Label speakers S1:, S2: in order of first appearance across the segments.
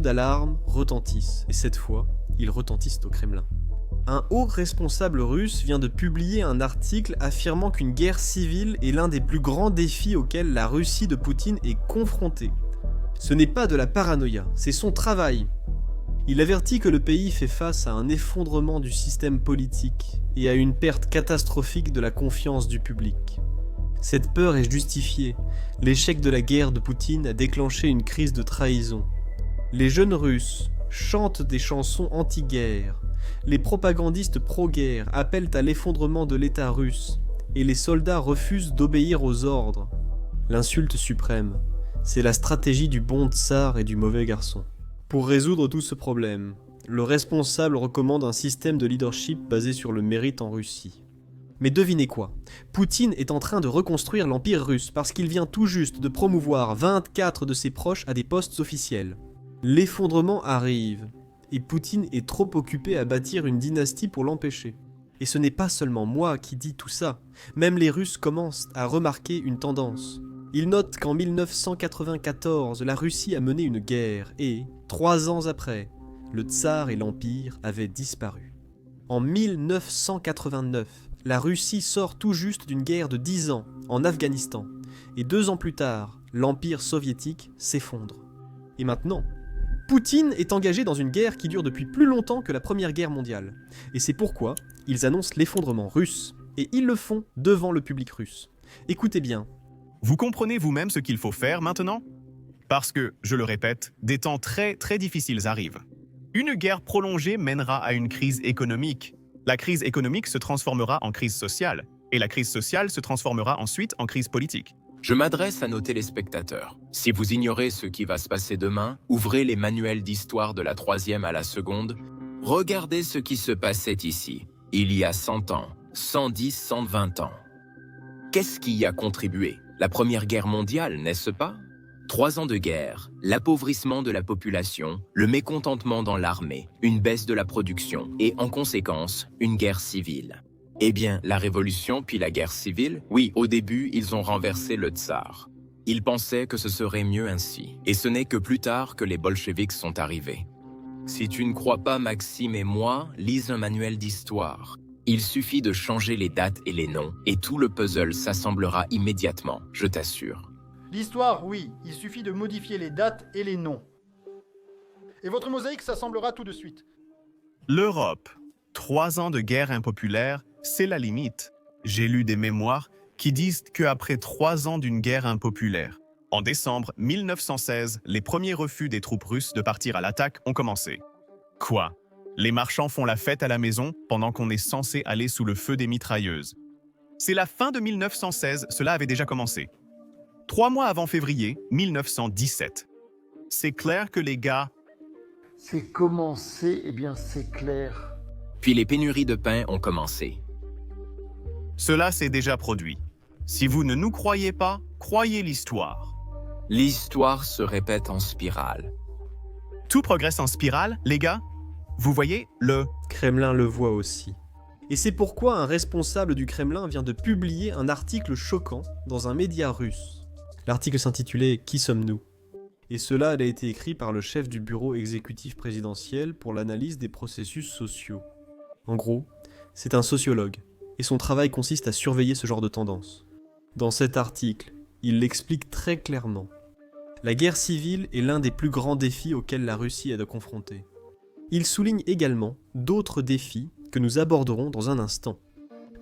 S1: d'alarme retentissent, et cette fois, ils retentissent au Kremlin. Un haut responsable russe vient de publier un article affirmant qu'une guerre civile est l'un des plus grands défis auxquels la Russie de Poutine est confrontée. Ce n'est pas de la paranoïa, c'est son travail. Il avertit que le pays fait face à un effondrement du système politique et à une perte catastrophique de la confiance du public. Cette peur est justifiée. L'échec de la guerre de Poutine a déclenché une crise de trahison. Les jeunes Russes chantent des chansons anti-guerre. Les propagandistes pro-guerre appellent à l'effondrement de l'État russe et les soldats refusent d'obéir aux ordres. L'insulte suprême, c'est la stratégie du bon tsar et du mauvais garçon. Pour résoudre tout ce problème, le responsable recommande un système de leadership basé sur le mérite en Russie. Mais devinez quoi? Poutine est en train de reconstruire l'Empire russe parce qu'il vient tout juste de promouvoir 24 de ses proches à des postes officiels. L'effondrement arrive, et Poutine est trop occupé à bâtir une dynastie pour l'empêcher. Et ce n'est pas seulement moi qui dis tout ça, même les Russes commencent à remarquer une tendance. Ils notent qu'en 1994, la Russie a mené une guerre et, 3 ans après, le tsar et l'Empire avaient disparu. En 1989, la Russie sort tout juste d'une guerre de 10 ans en Afghanistan, et 2 ans plus tard, l'Empire soviétique s'effondre. Et maintenant, Poutine est engagé dans une guerre qui dure depuis plus longtemps que la Première Guerre mondiale. Et c'est pourquoi ils annoncent l'effondrement russe, et ils le font devant le public russe. Écoutez bien.
S2: Vous comprenez vous-même ce qu'il faut faire maintenant? Parce que, je le répète, des temps très difficiles arrivent. Une guerre prolongée mènera à une crise économique. La crise économique se transformera en crise sociale, et la crise sociale se transformera ensuite en crise politique.
S3: Je m'adresse à nos téléspectateurs. Si vous ignorez ce qui va se passer demain, ouvrez les manuels d'histoire de la 3e à la 2e. Regardez ce qui se passait ici, il y a 100 ans, 110, 120 ans. Qu'est-ce qui y a contribué? La Première Guerre mondiale, n'est-ce pas? 3 ans de guerre, l'appauvrissement de la population, le mécontentement dans l'armée, une baisse de la production et, en conséquence, une guerre civile. Eh bien, la révolution puis la guerre civile, oui, au début, ils ont renversé le tsar. Ils pensaient que ce serait mieux ainsi, et ce n'est que plus tard que les bolcheviks sont arrivés. Si tu ne crois pas Maxime et moi, lise un manuel d'histoire. Il suffit de changer les dates et les noms, et tout le puzzle s'assemblera immédiatement, je t'assure.
S4: L'histoire, oui, il suffit de modifier les dates et les noms. Et votre mosaïque s'assemblera tout de suite.
S2: L'Europe. 3 ans de guerre impopulaire, c'est la limite. J'ai lu des mémoires qui disent qu'après 3 ans d'une guerre impopulaire, en décembre 1916, les premiers refus des troupes russes de partir à l'attaque ont commencé. Quoi? Les marchands font la fête à la maison pendant qu'on est censé aller sous le feu des mitrailleuses. C'est la fin de 1916, cela avait déjà commencé. 3 mois avant février 1917. C'est clair que les gars...
S4: C'est commencé, eh bien c'est clair.
S3: Puis les pénuries de pain ont commencé.
S2: Cela s'est déjà produit. Si vous ne nous croyez pas, croyez l'histoire.
S3: L'histoire se répète en spirale.
S2: Tout progresse en spirale, les gars. Vous voyez, le
S1: Kremlin le voit aussi. Et c'est pourquoi un responsable du Kremlin vient de publier un article choquant dans un média russe. L'article s'intitulait « Qui sommes-nous » et cela a été écrit par le chef du bureau exécutif présidentiel pour l'analyse des processus sociaux. En gros, c'est un sociologue, et son travail consiste à surveiller ce genre de tendance. Dans cet article, il l'explique très clairement. La guerre civile est l'un des plus grands défis auxquels la Russie est confrontée. Il souligne également d'autres défis que nous aborderons dans un instant.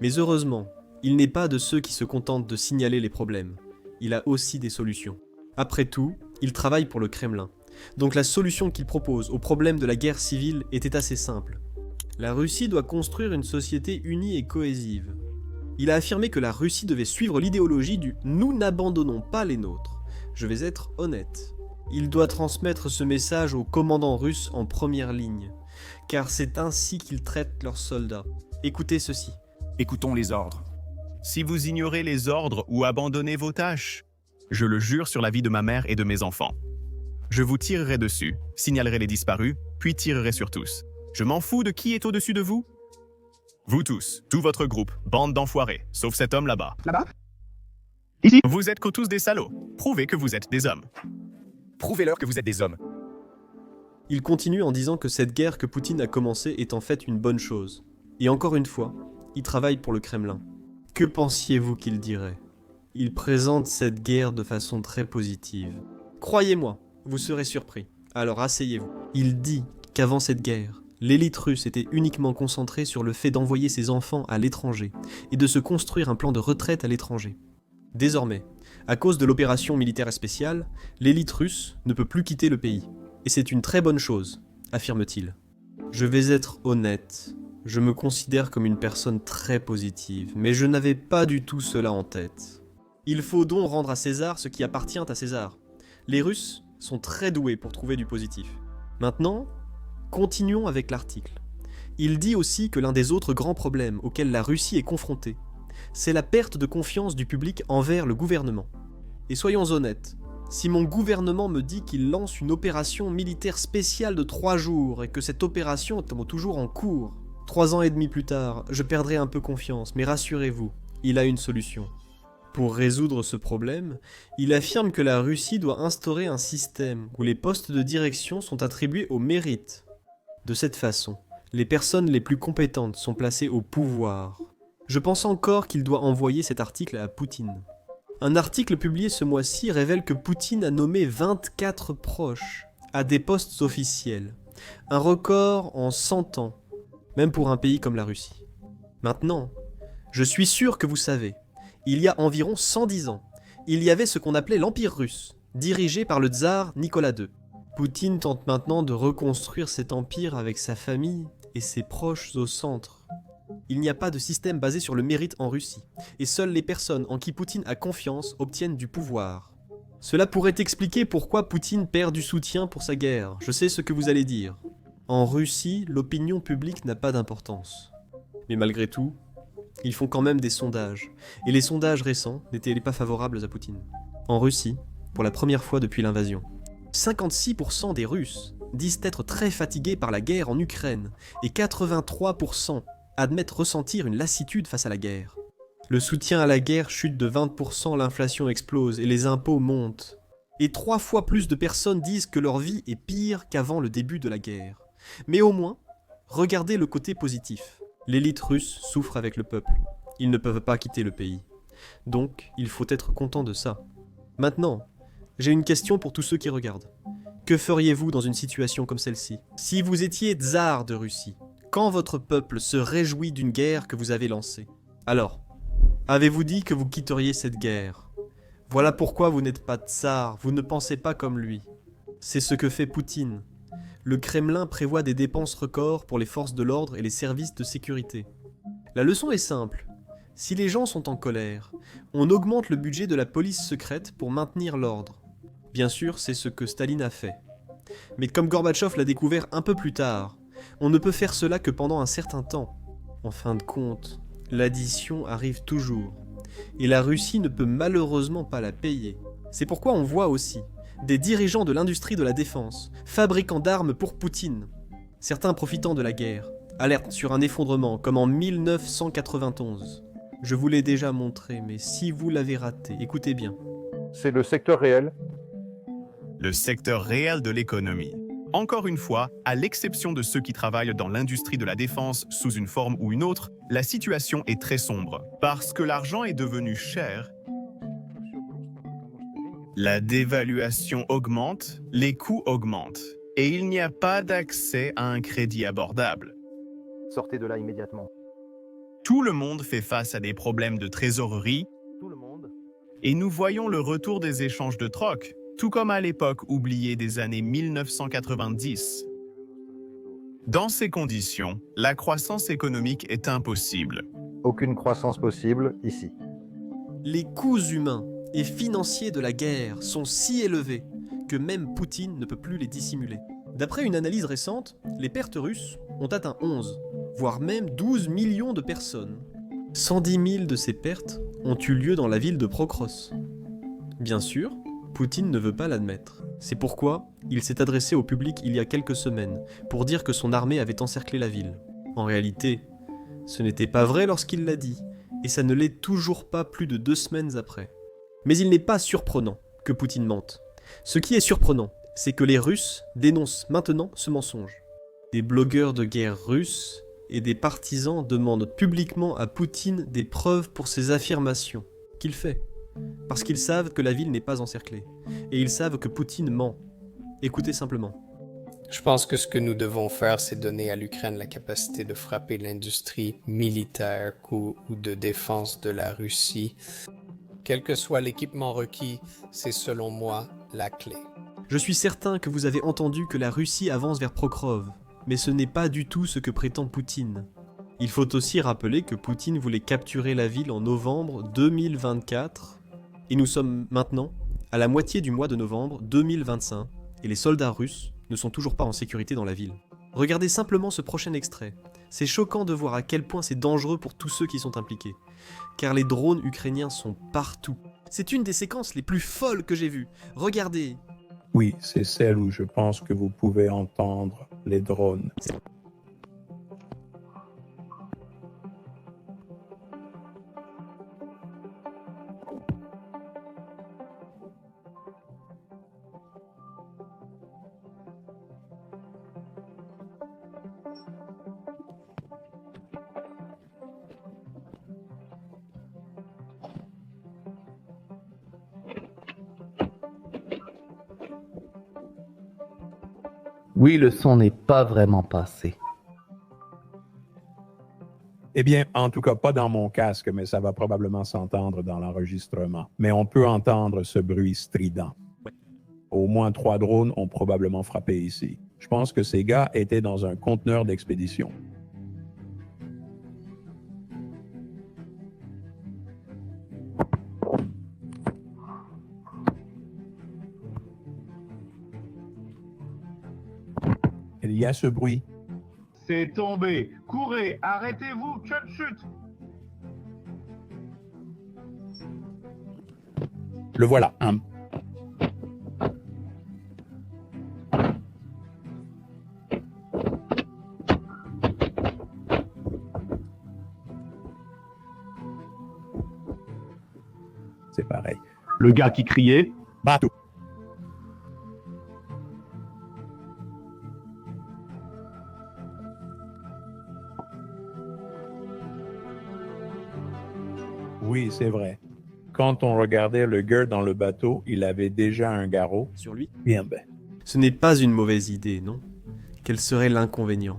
S1: Mais heureusement, il n'est pas de ceux qui se contentent de signaler les problèmes. Il a aussi des solutions. Après tout, il travaille pour le Kremlin. Donc la solution qu'il propose au problème de la guerre civile était assez simple. La Russie doit construire une société unie et cohésive. Il a affirmé que la Russie devait suivre l'idéologie du « nous n'abandonnons pas les nôtres ». Je vais être honnête. Il doit transmettre ce message aux commandants russes en première ligne, car c'est ainsi qu'ils traitent leurs soldats. Écoutez ceci.
S5: Écoutons les ordres.
S2: Si vous ignorez les ordres ou abandonnez vos tâches, je le jure sur la vie de ma mère et de mes enfants. Je vous tirerai dessus, signalerai les disparus, puis tirerai sur tous. Je m'en fous de qui est au-dessus de vous. Vous tous, tout votre groupe, bande d'enfoirés, sauf cet homme là-bas.
S5: Là-bas? Ici?
S2: Vous êtes que tous des salauds. Prouvez que vous êtes des hommes.
S5: Prouvez-leur que vous êtes des hommes.
S1: Il continue en disant que cette guerre que Poutine a commencée est en fait une bonne chose. Et encore une fois, il travaille pour le Kremlin. Que pensiez-vous qu'il dirait ? Il présente cette guerre de façon très positive. Croyez-moi, vous serez surpris. Alors asseyez-vous. Il dit qu'avant cette guerre, l'élite russe était uniquement concentrée sur le fait d'envoyer ses enfants à l'étranger et de se construire un plan de retraite à l'étranger. Désormais, à cause de l'opération militaire spéciale, l'élite russe ne peut plus quitter le pays. Et c'est une très bonne chose, affirme-t-il. Je vais être honnête, je me considère comme une personne très positive, mais je n'avais pas du tout cela en tête. Il faut donc rendre à César ce qui appartient à César. Les Russes sont très doués pour trouver du positif. Maintenant, continuons avec l'article. Il dit aussi que l'un des autres grands problèmes auxquels la Russie est confrontée, c'est la perte de confiance du public envers le gouvernement. Et soyons honnêtes, si mon gouvernement me dit qu'il lance une opération militaire spéciale de 3 jours et que cette opération est toujours en cours, 3 ans et demi plus tard, je perdrai un peu confiance, mais rassurez-vous, il a une solution. Pour résoudre ce problème, il affirme que la Russie doit instaurer un système où les postes de direction sont attribués au mérite. De cette façon, les personnes les plus compétentes sont placées au pouvoir. Je pense encore qu'il doit envoyer cet article à Poutine. Un article publié ce mois-ci révèle que Poutine a nommé 24 proches à des postes officiels. Un record en 100 ans, même pour un pays comme la Russie. Maintenant, je suis sûr que vous savez, il y a environ 110 ans, il y avait ce qu'on appelait l'Empire russe, dirigé par le tsar Nicolas II. Poutine tente maintenant de reconstruire cet empire avec sa famille et ses proches au centre. Il n'y a pas de système basé sur le mérite en Russie, et seules les personnes en qui Poutine a confiance obtiennent du pouvoir. Cela pourrait expliquer pourquoi Poutine perd du soutien pour sa guerre, je sais ce que vous allez dire. En Russie, l'opinion publique n'a pas d'importance. Mais malgré tout, ils font quand même des sondages, et les sondages récents n'étaient pas favorables à Poutine. En Russie, pour la première fois depuis l'invasion, 56% des Russes disent être très fatigués par la guerre en Ukraine, et 83% admettent ressentir une lassitude face à la guerre. Le soutien à la guerre chute de 20%, l'inflation explose et les impôts montent. Et 3 fois plus de personnes disent que leur vie est pire qu'avant le début de la guerre. Mais au moins, regardez le côté positif. L'élite russe souffre avec le peuple. Ils ne peuvent pas quitter le pays. Donc, il faut être content de ça. Maintenant, j'ai une question pour tous ceux qui regardent. Que feriez-vous dans une situation comme celle-ci ? Si vous étiez tsar de Russie, quand votre peuple se réjouit d'une guerre que vous avez lancée, alors, avez-vous dit que vous quitteriez cette guerre ? Voilà pourquoi vous n'êtes pas tsar, vous ne pensez pas comme lui. C'est ce que fait Poutine. Le Kremlin prévoit des dépenses records pour les forces de l'ordre et les services de sécurité. La leçon est simple. Si les gens sont en colère, on augmente le budget de la police secrète pour maintenir l'ordre. Bien sûr, c'est ce que Staline a fait. Mais comme Gorbatchev l'a découvert un peu plus tard, on ne peut faire cela que pendant un certain temps. En fin de compte, l'addition arrive toujours. Et la Russie ne peut malheureusement pas la payer. C'est pourquoi on voit aussi des dirigeants de l'industrie de la défense, fabricants d'armes pour Poutine. Certains profitant de la guerre, alertent sur un effondrement comme en 1991. Je vous l'ai déjà montré, mais si vous l'avez raté, écoutez bien.
S4: C'est le secteur réel.
S2: Le secteur réel de l'économie. Encore une fois, à l'exception de ceux qui travaillent dans l'industrie de la défense sous une forme ou une autre, la situation est très sombre. Parce que l'argent est devenu cher, la dévaluation augmente, les coûts augmentent, et il n'y a pas d'accès à un crédit abordable.
S4: Sortez de là immédiatement.
S2: Tout le monde fait face à des problèmes de trésorerie,
S4: Tout le monde.
S2: et nous voyons le retour des échanges de troc, tout comme à l'époque oubliée des années 1990. Dans ces conditions, la croissance économique est impossible.
S4: Aucune croissance possible ici.
S1: Les coûts humains et financiers de la guerre sont si élevés que même Poutine ne peut plus les dissimuler. D'après une analyse récente, les pertes russes ont atteint 11, voire même 12 millions de personnes. 110 000 de ces pertes ont eu lieu dans la ville de Prokros. Bien sûr, Poutine ne veut pas l'admettre. C'est pourquoi il s'est adressé au public il y a quelques semaines pour dire que son armée avait encerclé la ville. En réalité, ce n'était pas vrai lorsqu'il l'a dit, et ça ne l'est toujours pas plus de 2 semaines après. Mais il n'est pas surprenant que Poutine mente. Ce qui est surprenant c'est que les Russes dénoncent maintenant ce mensonge. Des blogueurs de guerre russes et des partisans demandent publiquement à Poutine des preuves pour ses affirmations, qu'il fait, parce qu'ils savent que la ville n'est pas encerclée, et ils savent que Poutine ment. Écoutez simplement.
S6: Je pense que ce que nous devons faire, c'est donner à l'Ukraine la capacité de frapper l'industrie militaire ou de défense de la Russie. Quel que soit l'équipement requis, c'est selon moi la clé.
S1: Je suis certain que vous avez entendu que la Russie avance vers Prokhorov, mais ce n'est pas du tout ce que prétend Poutine. Il faut aussi rappeler que Poutine voulait capturer la ville en novembre 2024, et nous sommes maintenant à la moitié du mois de novembre 2025, et les soldats russes ne sont toujours pas en sécurité dans la ville. Regardez simplement ce prochain extrait. C'est choquant de voir à quel point c'est dangereux pour tous ceux qui sont impliqués, car les drones ukrainiens sont partout. C'est une des séquences les plus folles que j'ai vues. Regardez.
S7: Oui, c'est celle où je pense que vous pouvez entendre les drones.
S8: Oui, le son n'est pas vraiment passé.
S7: Eh bien, en tout cas, pas dans mon casque, mais ça va probablement s'entendre dans l'enregistrement. Mais on peut entendre ce bruit strident. Au moins 3 drones ont probablement frappé ici. Je pense que ces gars étaient dans un conteneur d'expédition. Il y a ce bruit.
S5: C'est tombé. Courez, arrêtez-vous, chut.
S7: Le voilà. C'est pareil.
S5: Le gars qui criait.
S7: Bateau. Oui, c'est vrai. Quand on regardait le gars dans le bateau, il avait déjà un garrot.
S1: Sur lui.
S7: Bien ben.
S1: Ce n'est pas une mauvaise idée, non? Quel serait l'inconvénient?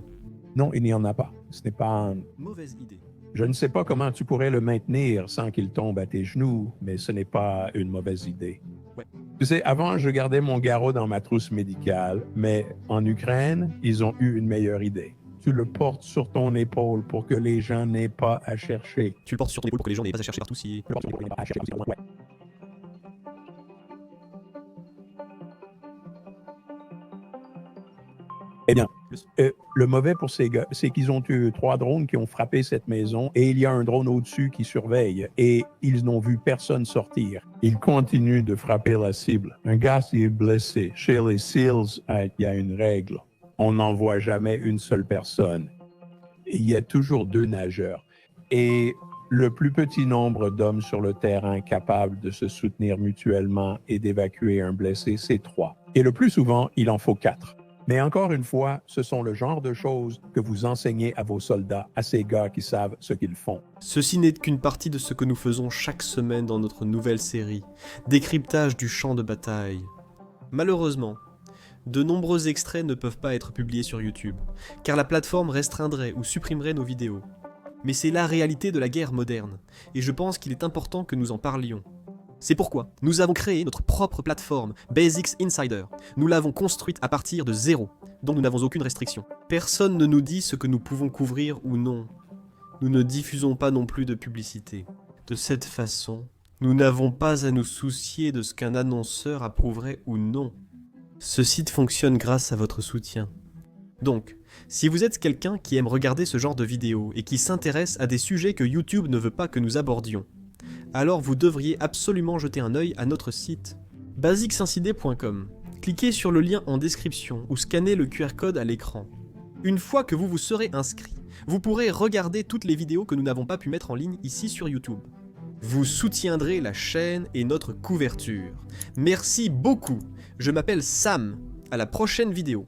S7: Non, il n'y en a pas. Ce n'est pas un...
S1: Mauvaise idée.
S7: Je ne sais pas comment tu pourrais le maintenir sans qu'il tombe à tes genoux, mais ce n'est pas une mauvaise idée.
S1: Ouais.
S7: Tu sais, avant, je gardais mon garrot dans ma trousse médicale, mais en Ukraine, ils ont eu une meilleure idée. Tu le portes sur ton épaule pour que les gens n'aient pas à chercher.
S1: Tu le portes sur ton épaule pour que les gens n'aient pas à chercher partout si...
S7: Eh bien, le mauvais pour ces gars, c'est qu'ils ont eu 3 drones qui ont frappé cette maison et il y a un drone au-dessus qui surveille et ils n'ont vu personne sortir. Ils continuent de frapper la cible. Un gars s'est est blessé. Chez les SEALs, il y a une règle. On n'envoie jamais une seule personne. Il y a toujours 2 nageurs. Et le plus petit nombre d'hommes sur le terrain capables de se soutenir mutuellement et d'évacuer un blessé, c'est 3. Et le plus souvent, il en faut 4. Mais encore une fois, ce sont le genre de choses que vous enseignez à vos soldats, à ces gars qui savent ce qu'ils font.
S1: Ceci n'est qu'une partie de ce que nous faisons chaque semaine dans notre nouvelle série, Décryptage du champ de bataille. Malheureusement, de nombreux extraits ne peuvent pas être publiés sur YouTube, car la plateforme restreindrait ou supprimerait nos vidéos. Mais c'est la réalité de la guerre moderne, et je pense qu'il est important que nous en parlions. C'est pourquoi nous avons créé notre propre plateforme, Basics Insider. Nous l'avons construite à partir de 0, donc nous n'avons aucune restriction. Personne ne nous dit ce que nous pouvons couvrir ou non. Nous ne diffusons pas non plus de publicité. De cette façon, nous n'avons pas à nous soucier de ce qu'un annonceur approuverait ou non. Ce site fonctionne grâce à votre soutien. Donc, si vous êtes quelqu'un qui aime regarder ce genre de vidéos et qui s'intéresse à des sujets que YouTube ne veut pas que nous abordions, alors vous devriez absolument jeter un œil à notre site, basicsincidé.com. Cliquez sur le lien en description ou scannez le QR code à l'écran. Une fois que vous vous serez inscrit, vous pourrez regarder toutes les vidéos que nous n'avons pas pu mettre en ligne ici sur YouTube. Vous soutiendrez la chaîne et notre couverture. Merci beaucoup. Je m'appelle Sam. À la prochaine vidéo.